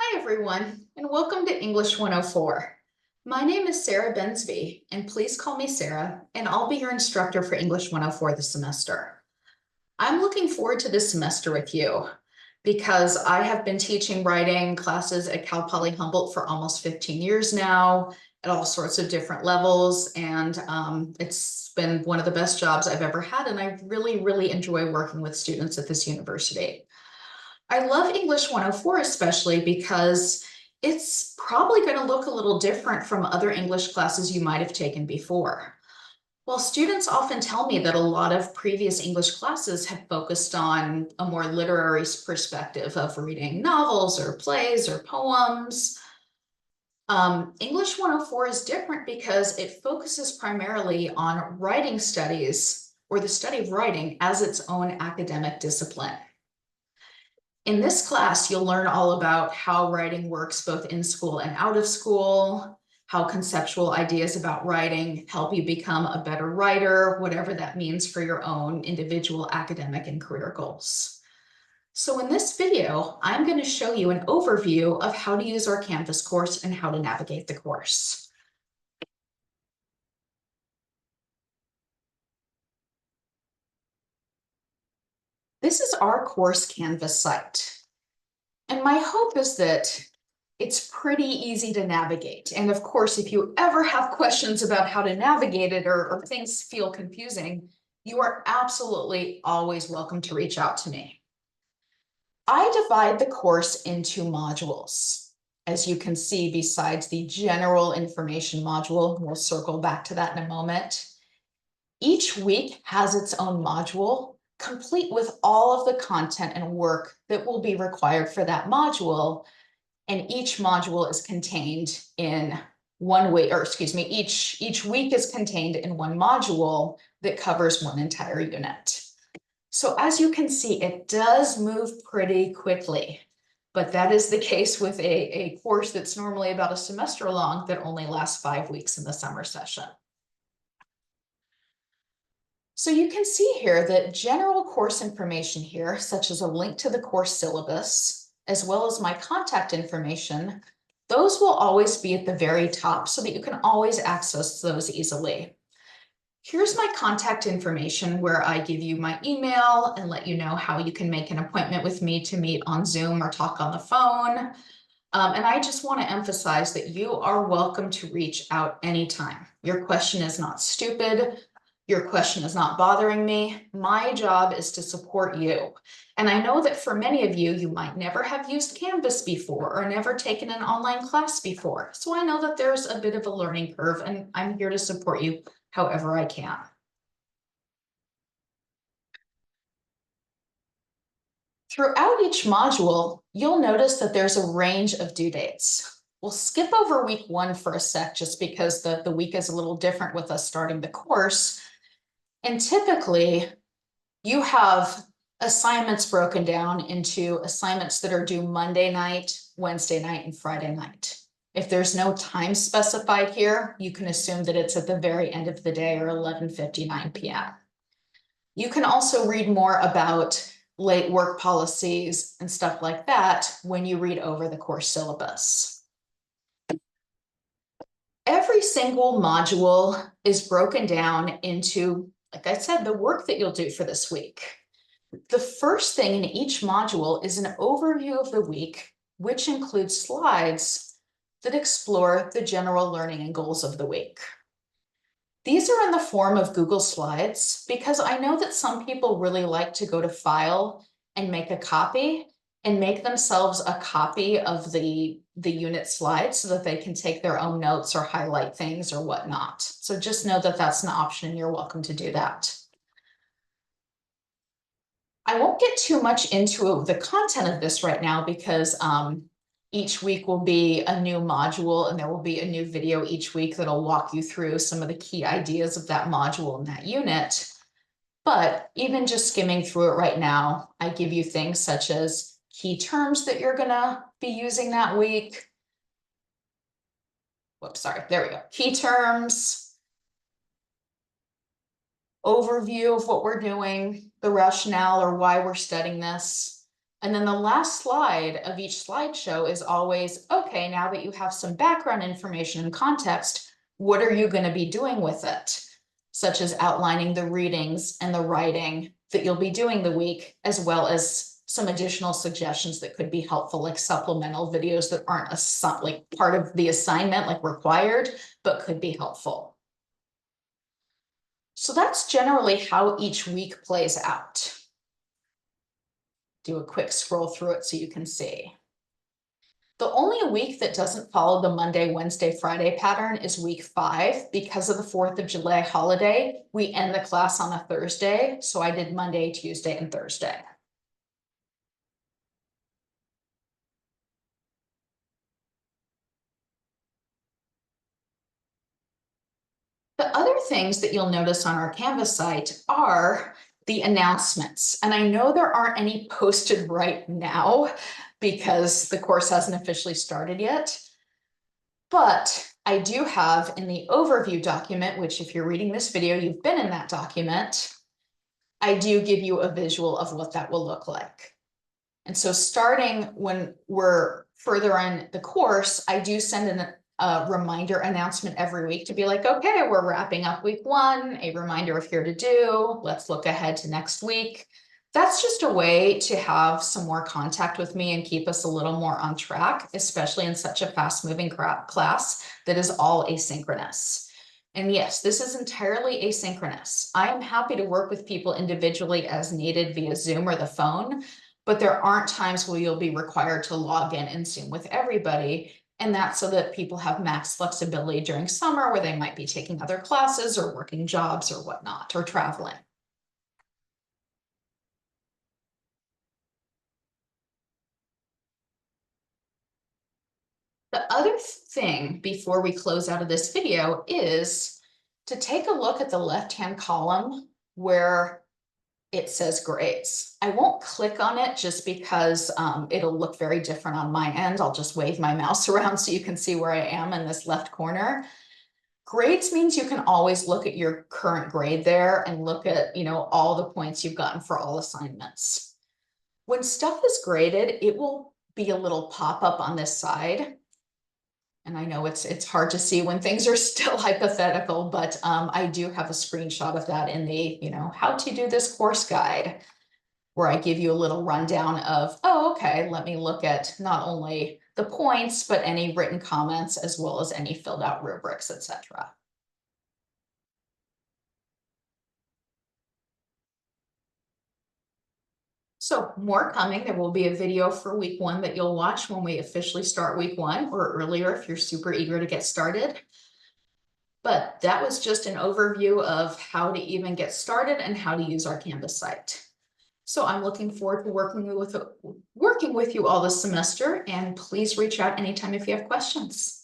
Hi, everyone, and welcome to English 104. My name is Sarah Bensby, and please call me Sarah, and I'll be your instructor for English 104 this semester. I'm looking forward to this semester with you because I have been teaching writing classes at Cal Poly Humboldt for almost 15 years now at all sorts of different levels, and it's been one of the best jobs I've ever had, and I really enjoy working with students at this university. I love English 104 especially because it's probably going to look a little different from other English classes you might have taken before. While students often tell me that a lot of previous English classes have focused on a more literary perspective of reading novels or plays or poems, English 104 is different because it focuses primarily on writing studies or the study of writing as its own academic discipline. In this class, you'll learn all about how writing works both in school and out of school, how conceptual ideas about writing help you become a better writer, whatever that means for your own individual academic and career goals. So in this video, I'm going to show you an overview of how to use our Canvas course and how to navigate the course. This is our course Canvas site. And my hope is that it's pretty easy to navigate. And of course, if you ever have questions about how to navigate it or things feel confusing, you are absolutely always welcome to reach out to me. I divide the course into modules. As you can see, besides the general information module, we'll circle back to that in a moment. Each week has its own module, complete with all of the content and work that will be required for that module. And each module is contained in one week, or excuse me, each week is contained in one module that covers one entire unit. So as you can see, it does move pretty quickly, but that is the case with a course that's normally about a semester long that only lasts 5 weeks in the summer session. So you can see here that general course information here, such as a link to the course syllabus, as well as my contact information, those will always be at the very top so that you can always access those easily. Here's my contact information where I give you my email and let you know how you can make an appointment with me to meet on Zoom or talk on the phone. And I just want to emphasize that you are welcome to reach out anytime. Your question is not stupid. Your question is not bothering me. My job is to support you. And I know that for many of you, you might never have used Canvas before or never taken an online class before. So I know that there's a bit of a learning curve, and I'm here to support you however I can. Throughout each module, you'll notice that there's a range of due dates. We'll skip over week 1 for a sec just because the week is a little different with us starting the course. And typically, you have assignments broken down into assignments that are due Monday night, Wednesday night, and Friday night. If there's no time specified here, you can assume that it's at the very end of the day or 11:59 p.m. You can also read more about late work policies and stuff like that when you read over the course syllabus. Every single module is broken down into, like I said, the work that you'll do for this week. The first thing in each module is an overview of the week, which includes slides that explore the general learning and goals of the week. These are in the form of Google Slides because I know that some people really like to go to File and make a copy and make themselves a copy of the unit slides so that they can take their own notes or highlight things or whatnot. So just know that that's an option and you're welcome to do that. I won't get too much into the content of this right now because each week will be a new module and there will be a new video each week that'll walk you through some of the key ideas of that module and that unit. But even just skimming through it right now, I give you things such as key terms that you're gonna be using that week. Whoops, sorry, there we go. Key terms, overview of what we're doing, the rationale or why we're studying this, And then the last slide of each slideshow is always, okay, now that you have some background information and context, what are you going to be doing with it? Such as outlining the readings and the writing that you'll be doing the week, as well as some additional suggestions that could be helpful, like supplemental videos that aren't like part of the assignment, like required, but could be helpful. So that's generally how each week plays out. Do a quick scroll through it so you can see. The only week that doesn't follow the Monday, Wednesday, Friday pattern is week 5. Because of the 4th of July holiday, we end the class on a Thursday. So I did Monday, Tuesday, and Thursday. The other things that you'll notice on our Canvas site are the announcements. And I know there aren't any posted right now because the course hasn't officially started yet. But I do have in the overview document, which if you're reading this video, you've been in that document, I do give you a visual of what that will look like. And so starting when we're further in the course, I do send in a reminder announcement every week to be like, okay, we're wrapping up week 1, a reminder of here to do, let's look ahead to next week. That's just a way to have some more contact with me and keep us a little more on track, especially in such a fast-moving class that is all asynchronous. And yes, this is entirely asynchronous. I am happy to work with people individually as needed via Zoom or the phone, but there aren't times where you'll be required to log in and Zoom with everybody. And that's so that people have max flexibility during summer where they might be taking other classes or working jobs or whatnot, or traveling. The other thing before we close out of this video is to take a look at the left-hand column where it says grades. I won't click on it just because it'll look very different on my end. I'll just wave my mouse around so you can see where I am in this left corner. Grades means you can always look at your current grade there and look at, all the points you've gotten for all assignments. When stuff is graded, it will be a little pop-up on this side. And I know it's hard to see when things are still hypothetical, but I do have a screenshot of that in the, how to do this course guide, where I give you a little rundown of, oh, okay, let me look at not only the points, but any written comments, as well as any filled out rubrics, etc. So more coming. There will be a video for week 1 that you'll watch when we officially start week 1, or earlier if you're super eager to get started. But that was just an overview of how to even get started and how to use our Canvas site. So I'm looking forward to working with you all this semester, and please reach out anytime if you have questions.